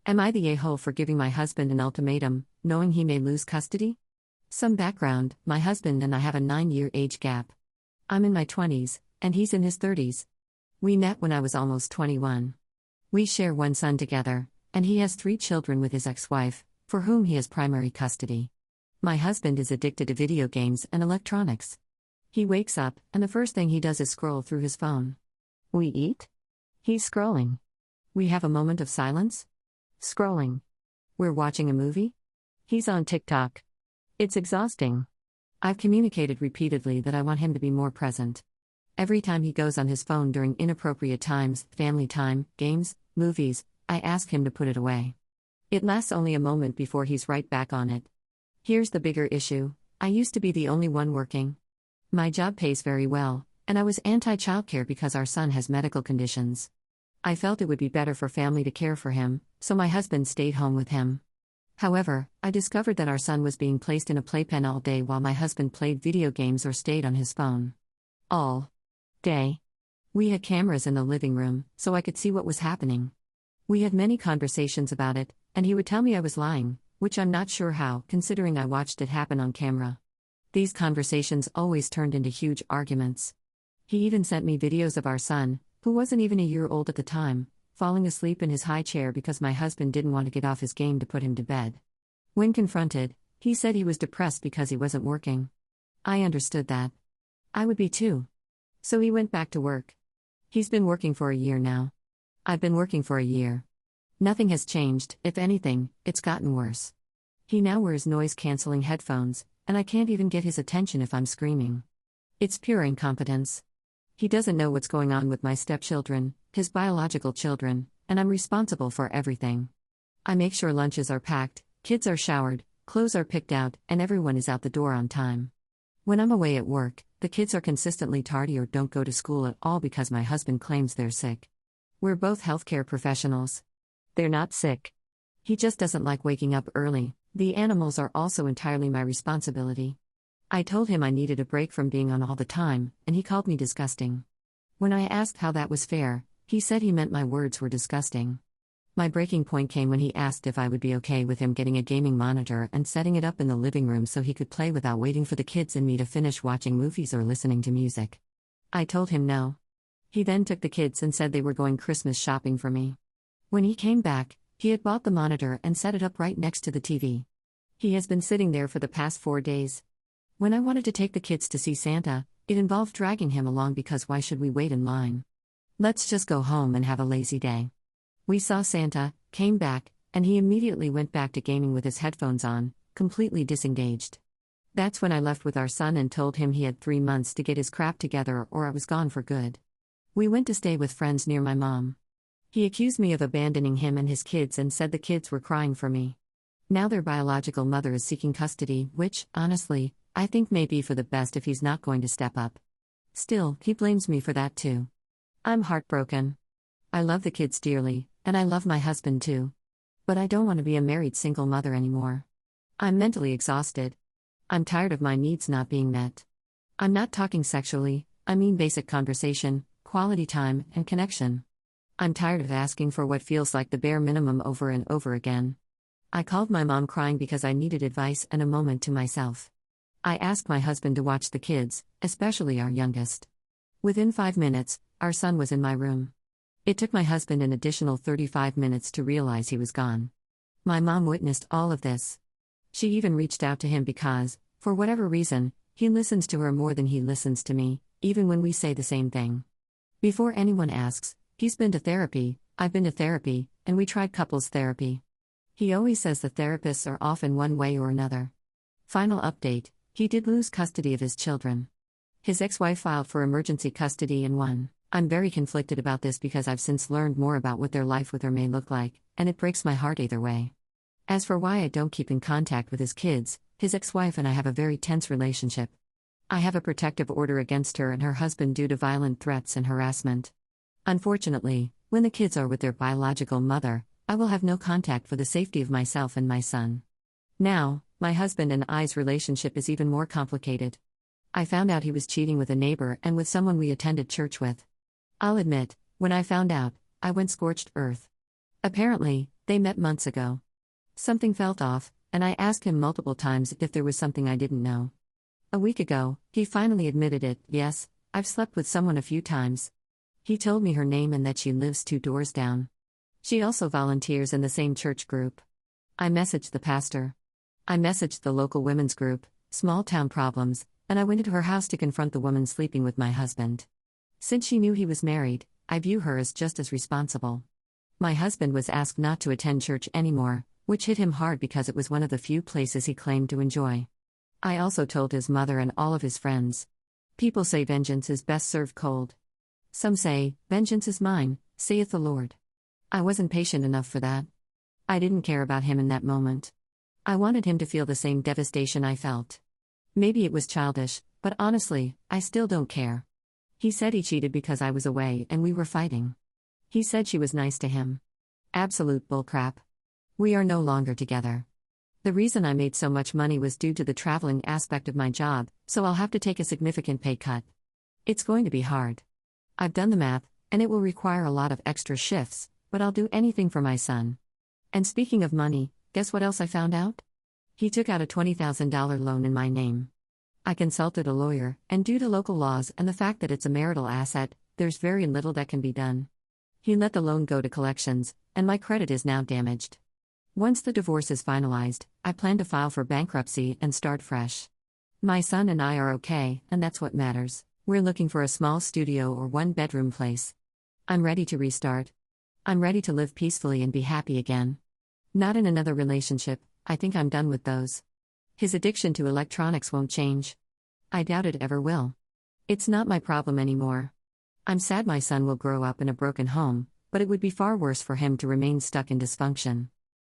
Am I the a-hole for giving my husband an ultimatum, knowing he may lose custody? Some background: my husband and I have a 9-year age gap. I'm in my 20s, and he's in his 30s. We met when I was almost 21. We share one son together, and he has 3 children with his ex-wife, for whom he has primary custody. My husband is addicted to video games and electronics. He wakes up, and the first thing he does is scroll through his phone. We eat? He's scrolling. We have a moment of silence? Scrolling. We're watching a movie? He's on TikTok. It's exhausting. I've communicated repeatedly that I want him to be more present. Every time he goes on his phone during inappropriate times, family time, games, movies, I ask him to put it away. It lasts only a moment before he's right back on it. Here's the bigger issue: I used to be the only one working. My job pays very well, and I was anti-childcare because our son has medical conditions. I felt it would be better for family to care for him, so my husband stayed home with him. However, I discovered that our son was being placed in a playpen all day while my husband played video games or stayed on his phone. All day. We had cameras in the living room, so I could see what was happening. We had many conversations about it, and he would tell me I was lying, which I'm not sure how, considering I watched it happen on camera. These conversations always turned into huge arguments. He even sent me videos of our son, who wasn't even a year old at the time, falling asleep in his high chair because my husband didn't want to get off his game to put him to bed. When confronted, he said he was depressed because he wasn't working. I understood that. I would be too. So he went back to work. He's been working for a year now. I've been working for a year. Nothing has changed; if anything, it's gotten worse. He now wears noise-canceling headphones, and I can't even get his attention if I'm screaming. It's pure incompetence. He doesn't know what's going on with my stepchildren, his biological children, and I'm responsible for everything. I make sure lunches are packed, kids are showered, clothes are picked out, and everyone is out the door on time. When I'm away at work, the kids are consistently tardy or don't go to school at all because my husband claims they're sick. We're both healthcare professionals. They're not sick. He just doesn't like waking up early. The animals are also entirely my responsibility. I told him I needed a break from being on all the time, and he called me disgusting. When I asked how that was fair, he said he meant my words were disgusting. My breaking point came when he asked if I would be okay with him getting a gaming monitor and setting it up in the living room so he could play without waiting for the kids and me to finish watching movies or listening to music. I told him no. He then took the kids and said they were going Christmas shopping for me. When he came back, he had bought the monitor and set it up right next to the TV. He has been sitting there for the past 4 days. When I wanted to take the kids to see Santa, it involved dragging him along because why should we wait in line? Let's just go home and have a lazy day. We saw Santa, came back, and he immediately went back to gaming with his headphones on, completely disengaged. That's when I left with our son and told him he had 3 months to get his crap together or I was gone for good. We went to stay with friends near my mom. He accused me of abandoning him and his kids and said the kids were crying for me. Now their biological mother is seeking custody, which, honestly, I think may be for the best if he's not going to step up. Still, he blames me for that too. I'm heartbroken. I love the kids dearly, and I love my husband too. But I don't want to be a married single mother anymore. I'm mentally exhausted. I'm tired of my needs not being met. I'm not talking sexually, I mean basic conversation, quality time, and connection. I'm tired of asking for what feels like the bare minimum over and over again. I called my mom crying because I needed advice and a moment to myself. I asked my husband to watch the kids, especially our youngest. Within 5 minutes, our son was in my room. It took my husband an additional 35 minutes to realize he was gone. My mom witnessed all of this. She even reached out to him because, for whatever reason, he listens to her more than he listens to me, even when we say the same thing. Before anyone asks, he's been to therapy, I've been to therapy, and we tried couples therapy. He always says the therapists are off in one way or another. Final update: he did lose custody of his children. His ex-wife filed for emergency custody and won. I'm very conflicted about this because I've since learned more about what their life with her may look like, and it breaks my heart either way. As for why I don't keep in contact with his kids, his ex-wife and I have a very tense relationship. I have a protective order against her and her husband due to violent threats and harassment. Unfortunately, when the kids are with their biological mother, I will have no contact for the safety of myself and my son. Now, my husband and I's relationship is even more complicated. I found out he was cheating with a neighbor and with someone we attended church with. I'll admit, when I found out, I went scorched earth. Apparently, They met months ago. Something felt off, and I asked him multiple times if there was something I didn't know. A week ago, he finally admitted it. Yes, I've slept with someone a few times. He told me her name and that she lives 2 doors down. She also volunteers in the same church group. I messaged the pastor. I messaged the local women's group, Small Town Problems, and I went to her house to confront the woman sleeping with my husband. Since she knew he was married, I view her as just as responsible. My husband was asked not to attend church anymore, which hit him hard because it was one of the few places he claimed to enjoy. I also told his mother and all of his friends. People say vengeance is best served cold. Some say, vengeance is mine, saith the Lord. I wasn't patient enough for that. I didn't care about him in that moment. I wanted him to feel the same devastation I felt. Maybe it was childish, but honestly, I still don't care. He said he cheated because I was away and we were fighting. He said she was nice to him. Absolute bullcrap. We are no longer together. The reason I made so much money was due to the traveling aspect of my job, so I'll have to take a significant pay cut. It's going to be hard. I've done the math, and it will require a lot of extra shifts, but I'll do anything for my son. And speaking of money, guess what else I found out? He took out a $20,000 loan in my name. I consulted a lawyer, and due to local laws and the fact that it's a marital asset, there's very little that can be done. He let the loan go to collections, and my credit is now damaged. Once the divorce is finalized, I plan to file for bankruptcy and start fresh. My son and I are okay, and that's what matters. We're looking for a small studio or one-bedroom place. I'm ready to restart. I'm ready to live peacefully and be happy again. Not in another relationship, I think I'm done with those. His addiction to electronics won't change. I doubt it ever will. It's not my problem anymore. I'm sad my son will grow up in a broken home, but it would be far worse for him to remain stuck in dysfunction.